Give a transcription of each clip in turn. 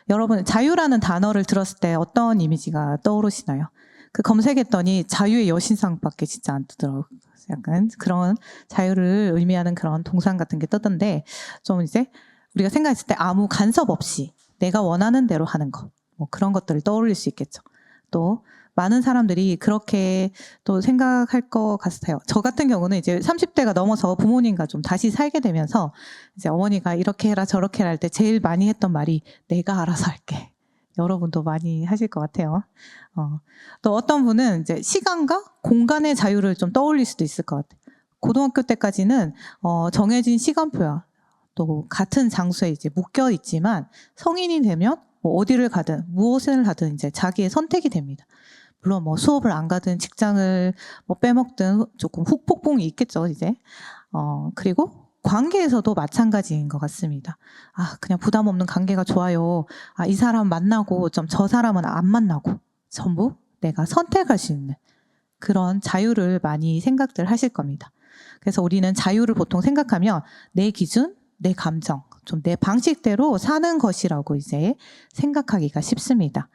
여러분 자유라는 단어를 들었을 때 어떤 이미지가 떠오르시나요? 그 검색했더니 자유의 여신상밖에 진짜 안 뜨더라고요. 약간 그런 자유를 의미하는 그런 동상 같은 게 뜨던데, 좀 이제 우리가 생각했을 때 아무 간섭 없이 내가 원하는 대로 하는 것, 뭐 그런 것들을 떠올릴 수 있겠죠. 또 많은 사람들이 그렇게 또 생각할 것 같아요. 저 같은 경우는 이제 30대가 넘어서 부모님과 좀 다시 살게 되면서 이제 어머니가 이렇게 해라 저렇게 해라 할 때 제일 많이 했던 말이 내가 알아서 할게. 여러분도 많이 하실 것 같아요. 또 어떤 분은 이제 시간과 공간의 자유를 좀 떠올릴 수도 있을 것 같아요. 고등학교 때까지는 정해진 시간표야. 또 같은 장소에 이제 묶여 있지만 성인이 되면 뭐 어디를 가든 무엇을 하든 이제 자기의 선택이 됩니다. 물론 뭐 수업을 안 가든 직장을 뭐 빼먹든 조금 후폭풍이 있겠죠, 이제. 그리고 관계에서도 마찬가지인 것 같습니다. 그냥 부담 없는 관계가 좋아요. 이 사람 만나고 좀 저 사람은 안 만나고 전부 내가 선택할 수 있는 그런 자유를 많이 생각들 하실 겁니다. 그래서 우리는 자유를 보통 생각하면 내 기준, 내 감정, 좀 내 방식대로 사는 것이라고 이제 생각하기가 쉽습니다.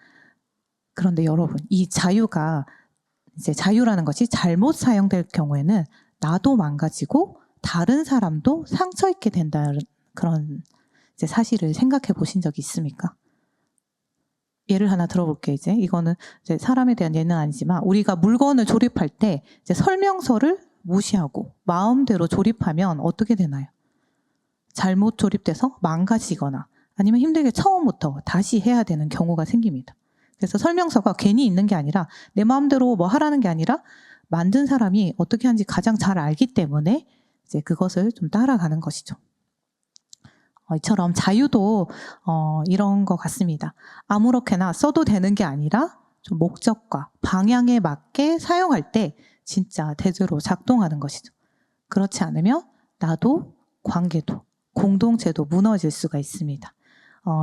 그런데 여러분, 이 자유가 이제 자유라는 것이 잘못 사용될 경우에는 나도 망가지고 다른 사람도 상처 입게 된다는 그런 이제 사실을 생각해 보신 적이 있습니까? 예를 하나 들어볼게요. 이제 이거는 이제 사람에 대한 예는 아니지만 우리가 물건을 조립할 때 이제 설명서를 무시하고 마음대로 조립하면 어떻게 되나요? 잘못 조립돼서 망가지거나 아니면 힘들게 처음부터 다시 해야 되는 경우가 생깁니다. 그래서 설명서가 괜히 있는 게 아니라 내 마음대로 뭐 하라는 게 아니라 만든 사람이 어떻게 하는지 가장 잘 알기 때문에 이제 그것을 좀 따라가는 것이죠. 이처럼 자유도 이런 것 같습니다. 아무렇게나 써도 되는 게 아니라 좀 목적과 방향에 맞게 사용할 때 진짜 제대로 작동하는 것이죠. 그렇지 않으면 나도 관계도 공동체도 무너질 수가 있습니다.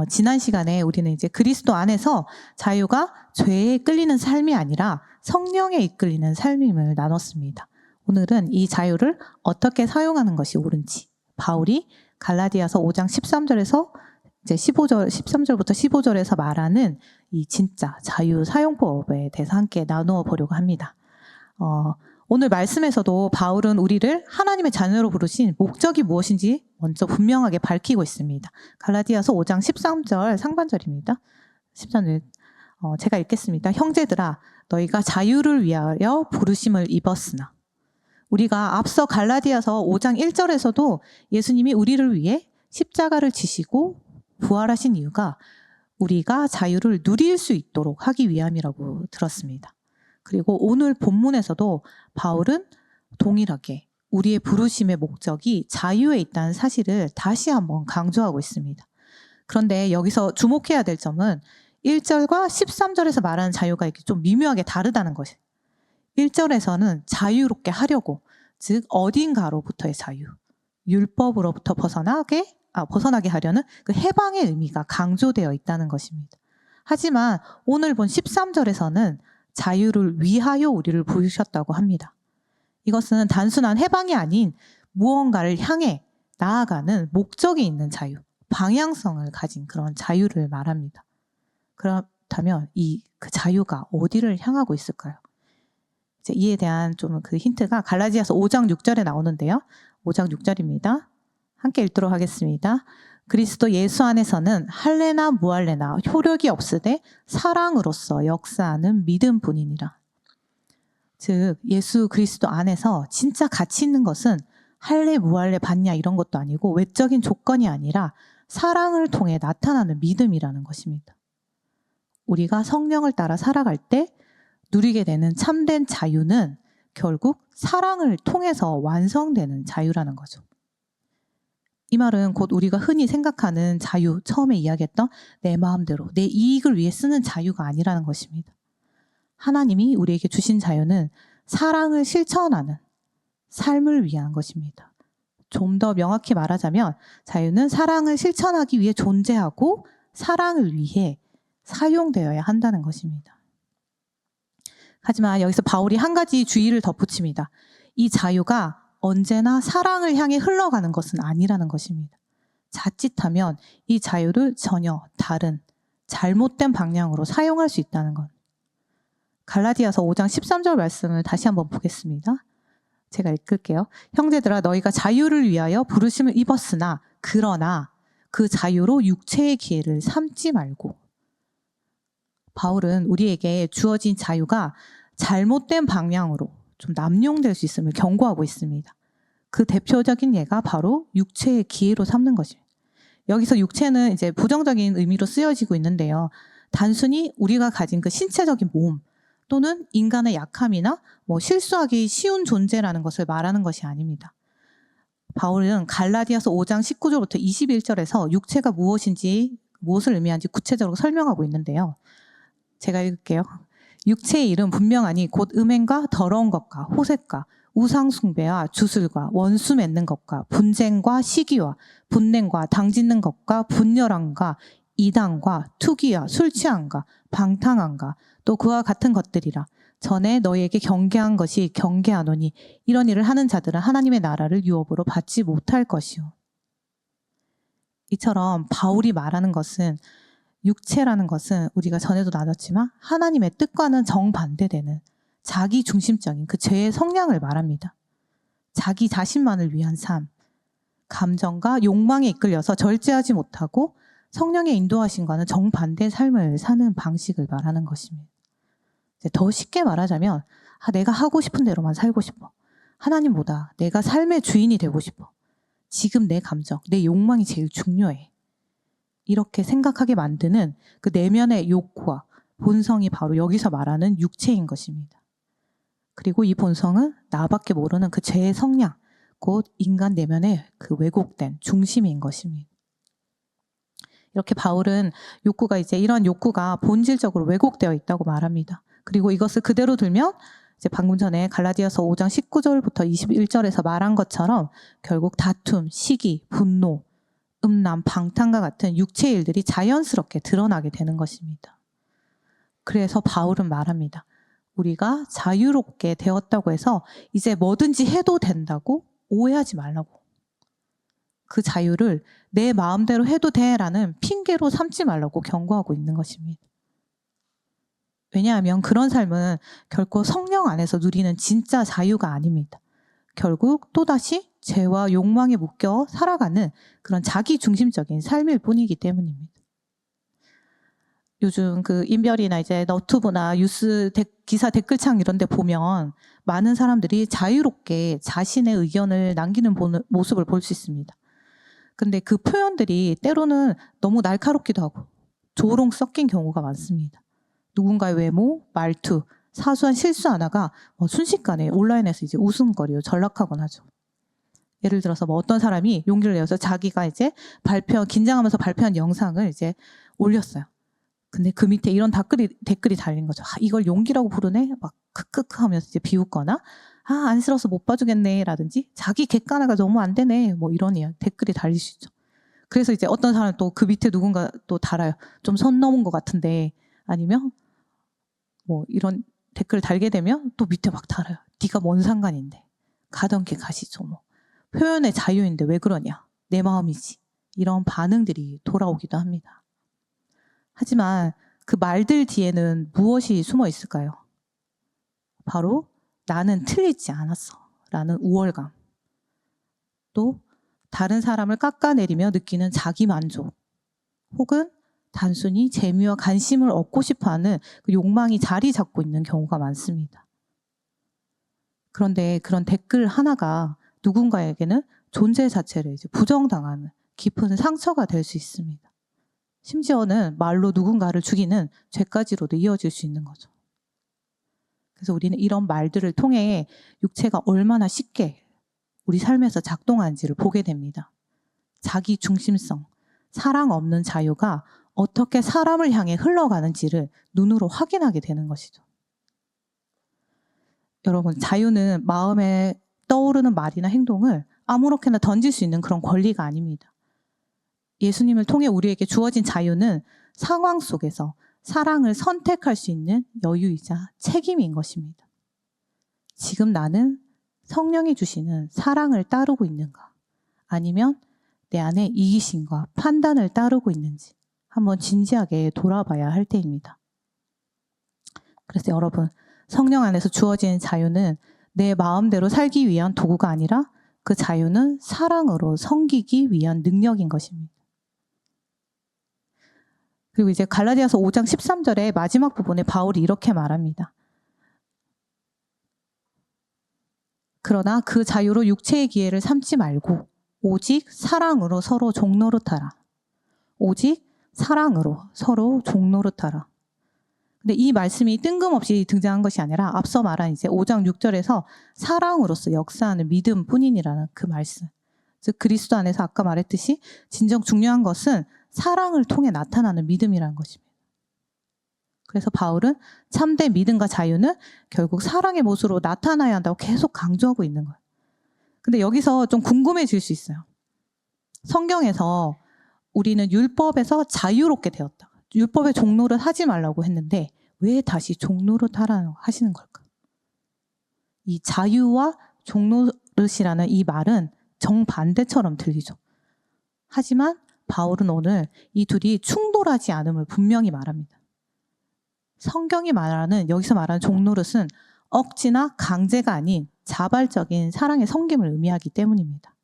지난 시간에 우리는 이제 그리스도 안에서 자유가 죄에 끌리는 삶이 아니라 성령에 이끌리는 삶임을 나눴습니다. 오늘은 이 자유를 어떻게 사용하는 것이 옳은지 바울이 갈라디아서 5장 13절에서 이제 13절부터 15절에서 말하는 이 진짜 자유 사용법에 대해서 함께 나누어 보려고 합니다. 오늘 말씀에서도 바울은 우리를 하나님의 자녀로 부르신 목적이 무엇인지 먼저 분명하게 밝히고 있습니다. 갈라디아서 5장 13절 상반절입니다. 13절 제가 읽겠습니다. 형제들아 너희가 자유를 위하여 부르심을 입었으나 우리가 앞서 갈라디아서 5장 1절에서도 예수님이 우리를 위해 십자가를 지시고 부활하신 이유가 우리가 자유를 누릴 수 있도록 하기 위함이라고 들었습니다. 그리고 오늘 본문에서도 바울은 동일하게 우리의 부르심의 목적이 자유에 있다는 사실을 다시 한번 강조하고 있습니다. 그런데 여기서 주목해야 될 점은 1절과 13절에서 말하는 자유가 이렇게 좀 미묘하게 다르다는 것이에요. 1절에서는 자유롭게 하려고, 즉 어딘가로부터의 자유, 율법으로부터 벗어나게 하려는 그 해방의 의미가 강조되어 있다는 것입니다. 하지만 오늘 본 13절에서는 자유를 위하여 우리를 부르셨다고 합니다. 이것은 단순한 해방이 아닌 무언가를 향해 나아가는 목적이 있는 자유, 방향성을 가진 그런 자유를 말합니다. 그렇다면 그 자유가 어디를 향하고 있을까요? 이제 이에 대한 좀 그 힌트가 갈라디아서 5장 6절에 나오는데요. 5장 6절입니다. 함께 읽도록 하겠습니다. 그리스도 예수 안에서는 할례나 무할례나 효력이 없으되 사랑으로서 역사하는 믿음뿐이니라. 즉 예수 그리스도 안에서 진짜 가치 있는 것은 할례 무할례 받냐 이런 것도 아니고 외적인 조건이 아니라 사랑을 통해 나타나는 믿음이라는 것입니다. 우리가 성령을 따라 살아갈 때 누리게 되는 참된 자유는 결국 사랑을 통해서 완성되는 자유라는 거죠. 이 말은 곧 우리가 흔히 생각하는 자유, 처음에 이야기했던 내 마음대로 내 이익을 위해 쓰는 자유가 아니라는 것입니다. 하나님이 우리에게 주신 자유는 사랑을 실천하는 삶을 위한 것입니다. 좀 더 명확히 말하자면 자유는 사랑을 실천하기 위해 존재하고 사랑을 위해 사용되어야 한다는 것입니다. 하지만 여기서 바울이 한 가지 주의를 덧붙입니다. 이 자유가 언제나 사랑을 향해 흘러가는 것은 아니라는 것입니다. 자칫하면 이 자유를 전혀 다른 잘못된 방향으로 사용할 수 있다는 것. 갈라디아서 5장 13절 말씀을 다시 한번 보겠습니다. 제가 읽을게요. 형제들아 너희가 자유를 위하여 부르심을 입었으나 그러나 그 자유로 육체의 기회를 삼지 말고. 바울은 우리에게 주어진 자유가 잘못된 방향으로 좀 남용될 수 있음을 경고하고 있습니다. 그 대표적인 예가 바로 육체의 기회로 삼는 것입니다. 여기서 육체는 이제 부정적인 의미로 쓰여지고 있는데요. 단순히 우리가 가진 그 신체적인 몸 또는 인간의 약함이나 실수하기 쉬운 존재라는 것을 말하는 것이 아닙니다. 바울은 갈라디아서 5장 19절부터 21절에서 육체가 무엇인지, 무엇을 의미하는지 구체적으로 설명하고 있는데요. 제가 읽을게요. 육체의 일은 분명하니 곧 음행과 더러운 것과 호색과 우상 숭배와 주술과 원수 맺는 것과 분쟁과 시기와 분냉과 당짓는 것과 분열함과 이단과 투기와 술 취함과 방탕함과 또 그와 같은 것들이라. 전에 너희에게 경계한 것이 경계하노니 이런 일을 하는 자들은 하나님의 나라를 유업으로 받지 못할 것이요. 이처럼 바울이 말하는 것은 육체라는 것은 우리가 전에도 나눴지만 하나님의 뜻과는 정반대되는 자기 중심적인 그 죄의 성향을 말합니다. 자기 자신만을 위한 삶, 감정과 욕망에 이끌려서 절제하지 못하고 성령의 인도하심과는 정반대의 삶을 사는 방식을 말하는 것입니다. 더 쉽게 말하자면 내가 하고 싶은 대로만 살고 싶어. 하나님보다 내가 삶의 주인이 되고 싶어. 지금 내 감정, 내 욕망이 제일 중요해. 이렇게 생각하게 만드는 그 내면의 욕구와 본성이 바로 여기서 말하는 육체인 것입니다. 그리고 이 본성은 나밖에 모르는 그 죄의 성향, 곧 인간 내면의 그 왜곡된 중심인 것입니다. 이렇게 바울은 욕구가 이런 욕구가 본질적으로 왜곡되어 있다고 말합니다. 그리고 이것을 그대로 들면 이제 방금 전에 갈라디아서 5장 19절부터 21절에서 말한 것처럼 결국 다툼, 시기, 분노, 음란, 방탕과 같은 육체의 일들이 자연스럽게 드러나게 되는 것입니다. 그래서 바울은 말합니다. 우리가 자유롭게 되었다고 해서 이제 뭐든지 해도 된다고 오해하지 말라고. 그 자유를 내 마음대로 해도 돼라는 핑계로 삼지 말라고 경고하고 있는 것입니다. 왜냐하면 그런 삶은 결코 성령 안에서 누리는 진짜 자유가 아닙니다. 결국 또다시 죄와 욕망에 묶여 살아가는 그런 자기 중심적인 삶일 뿐이기 때문입니다. 요즘 그 인별이나 이제 너튜브나 뉴스 기사 댓글창 이런 데 보면 많은 사람들이 자유롭게 자신의 의견을 남기는 모습을 볼 수 있습니다. 근데 그 표현들이 때로는 너무 날카롭기도 하고 조롱 섞인 경우가 많습니다. 누군가의 외모, 말투, 사소한 실수 하나가 순식간에 온라인에서 이제 웃음거리로 전락하곤 하죠. 예를 들어서 어떤 사람이 용기를 내어서 자기가 이제 긴장하면서 발표한 영상을 이제 올렸어요. 근데 그 밑에 이런 댓글이 달린 거죠. 이걸 용기라고 부르네? 막 크크크 하면서 이제 비웃거나 안쓰러워서 못 봐주겠네 라든지 자기 객관화가 너무 안 되네 이런 댓글이 달릴 수 있죠. 그래서 이제 어떤 사람은 또 그 밑에 누군가 또 달아요. 좀 선 넘은 것 같은데 아니면 이런 댓글을 달게 되면 또 밑에 막 달아요. 네가 뭔 상관인데 가던 길 가시죠. 표현의 자유인데 왜 그러냐. 내 마음이지. 이런 반응들이 돌아오기도 합니다. 하지만 그 말들 뒤에는 무엇이 숨어 있을까요? 바로 나는 틀리지 않았어 라는 우월감, 또 다른 사람을 깎아내리며 느끼는 자기 만족, 혹은 단순히 재미와 관심을 얻고 싶어하는 그 욕망이 자리 잡고 있는 경우가 많습니다. 그런데 그런 댓글 하나가 누군가에게는 존재 자체를 이제 부정당하는 깊은 상처가 될 수 있습니다. 심지어는 말로 누군가를 죽이는 죄까지로도 이어질 수 있는 거죠. 그래서 우리는 이런 말들을 통해 육체가 얼마나 쉽게 우리 삶에서 작동하는지를 보게 됩니다. 자기 중심성, 사랑 없는 자유가 어떻게 사람을 향해 흘러가는지를 눈으로 확인하게 되는 것이죠. 여러분, 자유는 마음에 떠오르는 말이나 행동을 아무렇게나 던질 수 있는 그런 권리가 아닙니다. 예수님을 통해 우리에게 주어진 자유는 상황 속에서 사랑을 선택할 수 있는 여유이자 책임인 것입니다. 지금 나는 성령이 주시는 사랑을 따르고 있는가? 아니면 내 안에 이기심과 판단을 따르고 있는지 한번 진지하게 돌아봐야 할 때입니다. 그래서 여러분, 성령 안에서 주어진 자유는 내 마음대로 살기 위한 도구가 아니라 그 자유는 사랑으로 섬기기 위한 능력인 것입니다. 그리고 이제 갈라디아서 5장 13절의 마지막 부분에 바울이 이렇게 말합니다. 그러나 그 자유로 육체의 기회를 삼지 말고 오직 사랑으로 서로 종노릇하라. 오직 사랑으로 서로 종노릇하라. 근데 이 말씀이 뜬금없이 등장한 것이 아니라 앞서 말한 이제 5장 6절에서 사랑으로서 역사하는 믿음뿐이니라는 그 말씀. 즉 그리스도 안에서 아까 말했듯이 진정 중요한 것은 사랑을 통해 나타나는 믿음이라는 것입니다. 그래서 바울은 참된 믿음과 자유는 결국 사랑의 모습으로 나타나야 한다고 계속 강조하고 있는 거예요. 근데 여기서 좀 궁금해질 수 있어요. 성경에서 우리는 율법에서 자유롭게 되었다. 율법의 종노릇 하지 말라고 했는데 왜 다시 종노릇 하라고 하시는 걸까? 이 자유와 종노릇이라는 이 말은 정반대처럼 들리죠. 하지만 바울은 오늘 이 둘이 충돌하지 않음을 분명히 말합니다. 성경이 말하는 여기서 말하는 종노릇은 억지나 강제가 아닌 자발적인 사랑의 섬김을 의미하기 때문입니다.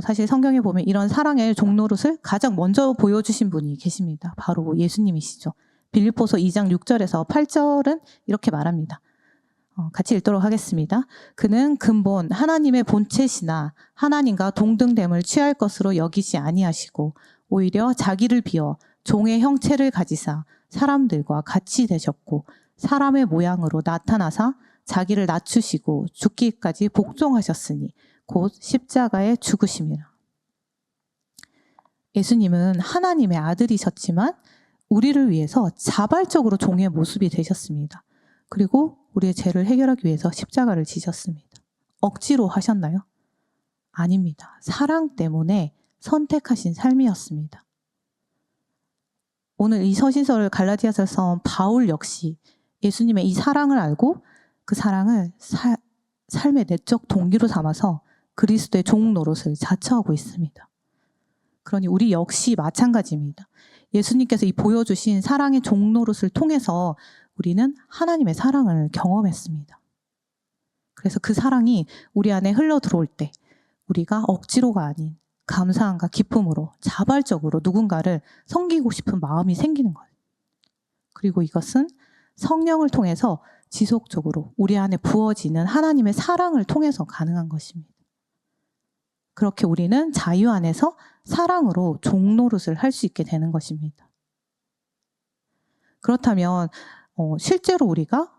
사실 성경에 보면 이런 사랑의 종노릇을 가장 먼저 보여주신 분이 계십니다. 바로 예수님이시죠. 빌립보서 2장 6절에서 8절은 이렇게 말합니다. 같이 읽도록 하겠습니다. 그는 근본 하나님의 본체시나 하나님과 동등됨을 취할 것으로 여기지 아니하시고 오히려 자기를 비워 종의 형체를 가지사 사람들과 같이 되셨고 사람의 모양으로 나타나사 자기를 낮추시고 죽기까지 복종하셨으니 곧 십자가에 죽으심이라. 예수님은 하나님의 아들이셨지만 우리를 위해서 자발적으로 종의 모습이 되셨습니다. 그리고 우리의 죄를 해결하기 위해서 십자가를 지셨습니다. 억지로 하셨나요? 아닙니다. 사랑 때문에 선택하신 삶이었습니다. 오늘 이 서신서를 갈라디아서에 써온 바울 역시 예수님의 이 사랑을 알고 그 사랑을 삶의 내적 동기로 삼아서 그리스도의 종 노릇을 자처하고 있습니다. 그러니 우리 역시 마찬가지입니다. 예수님께서 이 보여주신 사랑의 종 노릇을 통해서 우리는 하나님의 사랑을 경험했습니다. 그래서 그 사랑이 우리 안에 흘러 들어올 때 우리가 억지로가 아닌 감사함과 기쁨으로 자발적으로 누군가를 섬기고 싶은 마음이 생기는 거예요. 그리고 이것은 성령을 통해서 지속적으로 우리 안에 부어지는 하나님의 사랑을 통해서 가능한 것입니다. 그렇게 우리는 자유 안에서 사랑으로 종노릇을 할 수 있게 되는 것입니다. 그렇다면 실제로 우리가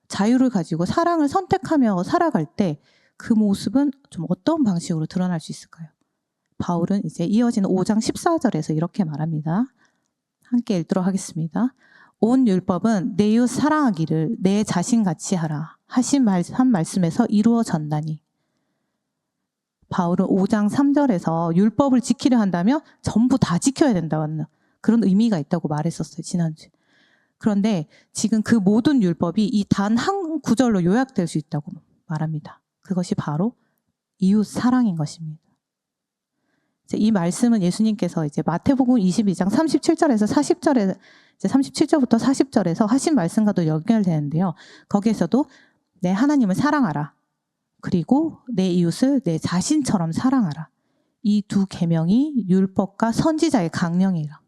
자유를 가지고 사랑을 선택하며 살아갈 때 그 모습은 좀 어떤 방식으로 드러날 수 있을까요? 바울은 이제 이어지는 5장 14절에서 이렇게 말합니다. 함께 읽도록 하겠습니다. 온 율법은 내 이웃 사랑하기를 내 자신같이 하라 한 말씀에서 이루어졌나니. 바울은 5장 3절에서 율법을 지키려 한다면 전부 다 지켜야 된다는 그런 의미가 있다고 말했었어요. 지난주에. 그런데 지금 그 모든 율법이 이 단 한 구절로 요약될 수 있다고 말합니다. 그것이 바로 이웃 사랑인 것입니다. 이 말씀은 예수님께서 이제 마태복음 22장 37절에서 40절에 이제 37절부터 40절에서 하신 말씀과도 연결되는데요. 거기에서도 내 하나님을 사랑하라. 그리고 내 이웃을 내 자신처럼 사랑하라. 이 두 계명이 율법과 선지자의 강령이라.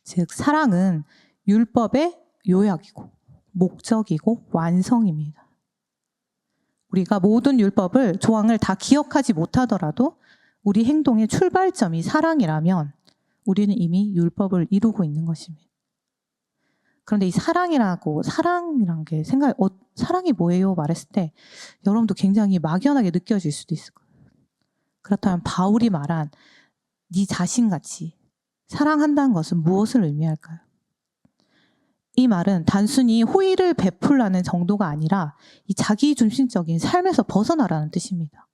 즉 사랑은 율법의 요약이고 목적이고 완성입니다. 우리가 모든 율법을 조항을 다 기억하지 못하더라도 우리 행동의 출발점이 사랑이라면 우리는 이미 율법을 이루고 있는 것입니다. 그런데 이 사랑이란 게 사랑이 뭐예요? 말했을 때 여러분도 굉장히 막연하게 느껴질 수도 있을 거예요. 그렇다면 바울이 말한 네 자신같이 사랑한다는 것은 무엇을 의미할까요? 이 말은 단순히 호의를 베풀라는 정도가 아니라 이 자기중심적인 삶에서 벗어나라는 뜻입니다.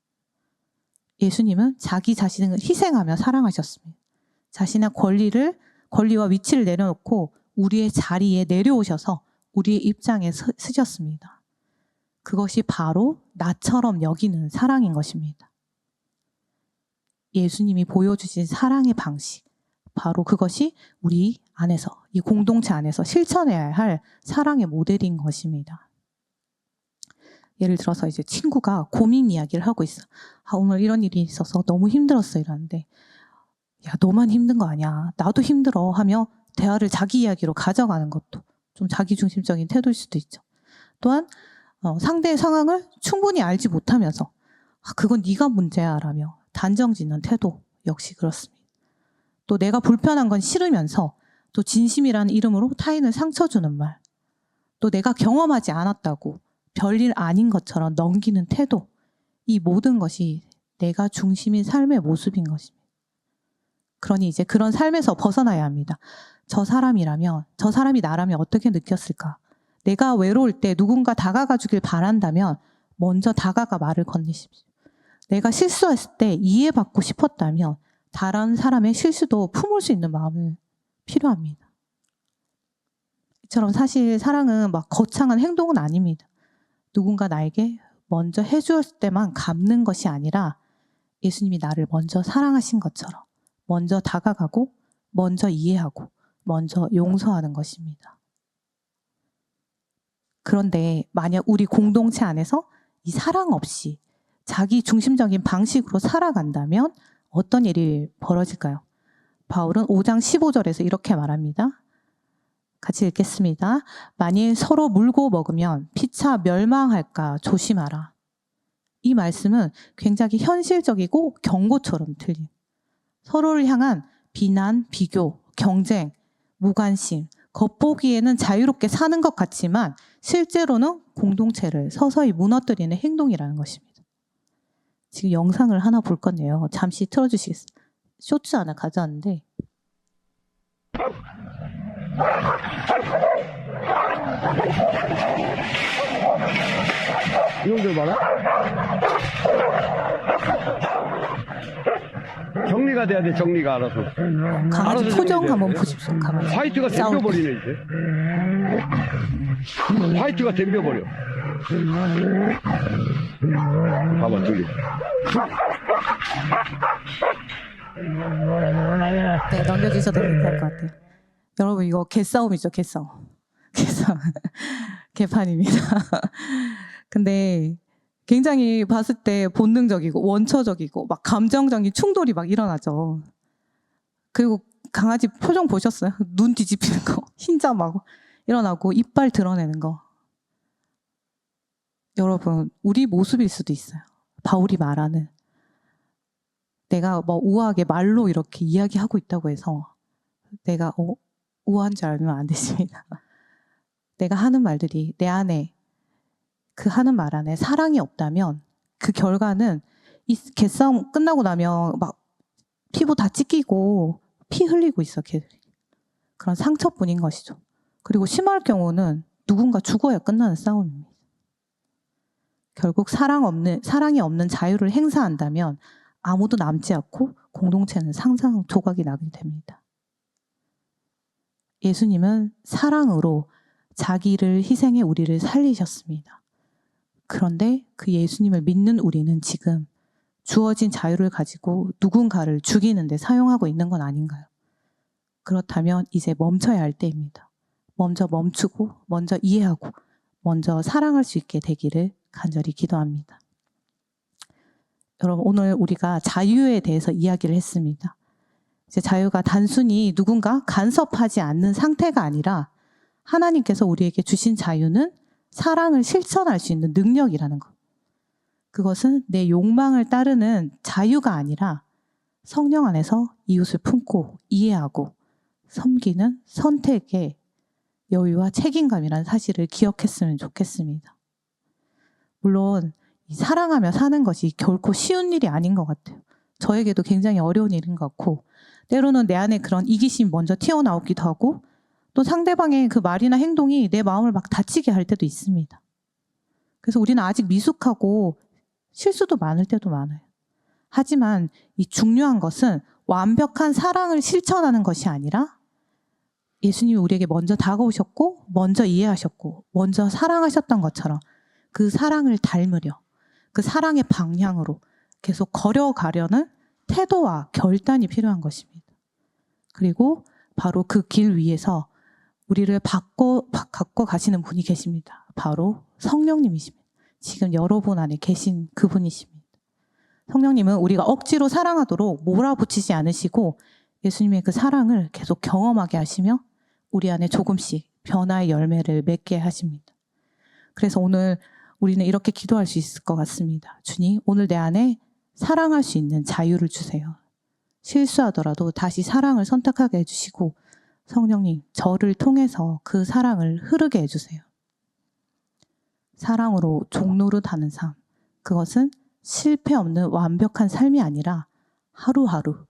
예수님은 자기 자신을 희생하며 사랑하셨습니다. 자신의 권리와 위치를 내려놓고 우리의 자리에 내려오셔서 우리의 입장에 서셨습니다. 그것이 바로 나처럼 여기는 사랑인 것입니다. 예수님이 보여주신 사랑의 방식, 바로 그것이 우리 안에서, 이 공동체 안에서 실천해야 할 사랑의 모델인 것입니다. 예를 들어서 이제 친구가 고민 이야기를 하고 있어. 오늘 이런 일이 있어서 너무 힘들었어 이러는데, 야, 너만 힘든 거 아니야. 나도 힘들어 하며 대화를 자기 이야기로 가져가는 것도 좀 자기중심적인 태도일 수도 있죠. 또한 상대의 상황을 충분히 알지 못하면서 그건 네가 문제야 라며 단정짓는 태도 역시 그렇습니다. 또 내가 불편한 건 싫으면서 또 진심이라는 이름으로 타인을 상처 주는 말, 또 내가 경험하지 않았다고 별일 아닌 것처럼 넘기는 태도, 이 모든 것이 내가 중심인 삶의 모습인 것입니다. 그러니 이제 그런 삶에서 벗어나야 합니다. 저 사람이라면, 저 사람이 나라면 어떻게 느꼈을까? 내가 외로울 때 누군가 다가가 주길 바란다면 먼저 다가가 말을 건네십시오. 내가 실수했을 때 이해받고 싶었다면 다른 사람의 실수도 품을 수 있는 마음이 필요합니다. 이처럼 사실 사랑은 막 거창한 행동은 아닙니다. 누군가 나에게 먼저 해주었을 때만 갚는 것이 아니라 예수님이 나를 먼저 사랑하신 것처럼 먼저 다가가고 먼저 이해하고 먼저 용서하는 것입니다. 그런데 만약 우리 공동체 안에서 이 사랑 없이 자기 중심적인 방식으로 살아간다면 어떤 일이 벌어질까요? 바울은 5장 15절에서 이렇게 말합니다. 같이 읽겠습니다. 만일 서로 물고 먹으면 피차 멸망할까 조심하라. 이 말씀은 굉장히 현실적이고 경고처럼 들린, 서로를 향한 비난, 비교, 경쟁, 무관심, 겉보기에는 자유롭게 사는 것 같지만 실제로는 공동체를 서서히 무너뜨리는 행동이라는 것입니다. 지금 영상을 하나 볼 건데요. 잠시 틀어주시겠습니다. 쇼츠 하나 가져왔는데 이놈들 봐라. 정리가 돼야 돼. 정리가 알아서. 강아지 알아서 표정 정리돼야 한번 돼. 보십시오. 강아지. 화이트가 싸울 때. 댐벼버리네 이제. 화이트가 댐벼버려. 봐봐 둘이. 네, 넘겨주셔도 괜찮을 것 같아요. 여러분 이거 개싸움이죠. 개싸움. 개싸움. 개판입니다. 근데 굉장히 봤을 때 본능적이고 원초적이고 막 감정적인 충돌이 막 일어나죠. 그리고 강아지 표정 보셨어요? 눈 뒤집히는 거, 흰자막 일어나고 이빨 드러내는 거. 여러분 우리 모습일 수도 있어요. 바울이 말하는, 내가 뭐 우아하게 말로 이렇게 이야기하고 있다고 해서 내가 우아한 줄 알면 안 되십니다. 내가 하는 말들이 내 안에, 그 하는 말 안에 사랑이 없다면 그 결과는 이 개싸움 끝나고 나면 막 피부 다 찢기고 피 흘리고 있어, 걔들이. 그런 상처뿐인 것이죠. 그리고 심할 경우는 누군가 죽어야 끝나는 싸움입니다. 결국 사랑이 없는 자유를 행사한다면 아무도 남지 않고 공동체는 상상 조각이 나게 됩니다. 예수님은 사랑으로 자기를 희생해 우리를 살리셨습니다. 그런데 그 예수님을 믿는 우리는 지금 주어진 자유를 가지고 누군가를 죽이는 데 사용하고 있는 건 아닌가요? 그렇다면 이제 멈춰야 할 때입니다. 먼저 멈추고 먼저 이해하고 먼저 사랑할 수 있게 되기를 간절히 기도합니다. 여러분 오늘 우리가 자유에 대해서 이야기를 했습니다. 이제 자유가 단순히 누군가 간섭하지 않는 상태가 아니라 하나님께서 우리에게 주신 자유는 사랑을 실천할 수 있는 능력이라는 것. 그것은 내 욕망을 따르는 자유가 아니라 성령 안에서 이웃을 품고 이해하고 섬기는 선택의 여유와 책임감이라는 사실을 기억했으면 좋겠습니다. 물론 사랑하며 사는 것이 결코 쉬운 일이 아닌 것 같아요. 저에게도 굉장히 어려운 일인 것 같고 때로는 내 안에 그런 이기심이 먼저 튀어나오기도 하고 또 상대방의 그 말이나 행동이 내 마음을 막 다치게 할 때도 있습니다. 그래서 우리는 아직 미숙하고 실수도 많을 때도 많아요. 하지만 이 중요한 것은 완벽한 사랑을 실천하는 것이 아니라 예수님이 우리에게 먼저 다가오셨고 먼저 이해하셨고 먼저 사랑하셨던 것처럼 그 사랑을 닮으려, 그 사랑의 방향으로 계속 걸어가려는 태도와 결단이 필요한 것입니다. 그리고 바로 그 길 위에서 우리를 갖고 가시는 분이 계십니다. 바로 성령님이십니다. 지금 여러분 안에 계신 그분이십니다. 성령님은 우리가 억지로 사랑하도록 몰아붙이지 않으시고 예수님의 그 사랑을 계속 경험하게 하시며 우리 안에 조금씩 변화의 열매를 맺게 하십니다. 그래서 오늘 우리는 이렇게 기도할 수 있을 것 같습니다. 주님, 오늘 내 안에 사랑할 수 있는 자유를 주세요. 실수하더라도 다시 사랑을 선택하게 해주시고 성령님, 저를 통해서 그 사랑을 흐르게 해주세요. 사랑으로 종노릇하는 삶, 그것은 실패 없는 완벽한 삶이 아니라 하루하루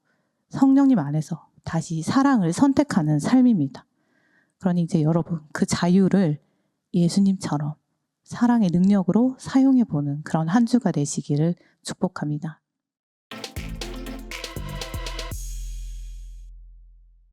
성령님 안에서 다시 사랑을 선택하는 삶입니다. 그러니 이제 여러분 그 자유를 예수님처럼 사랑의 능력으로 사용해보는 그런 한 주가 되시기를 축복합니다.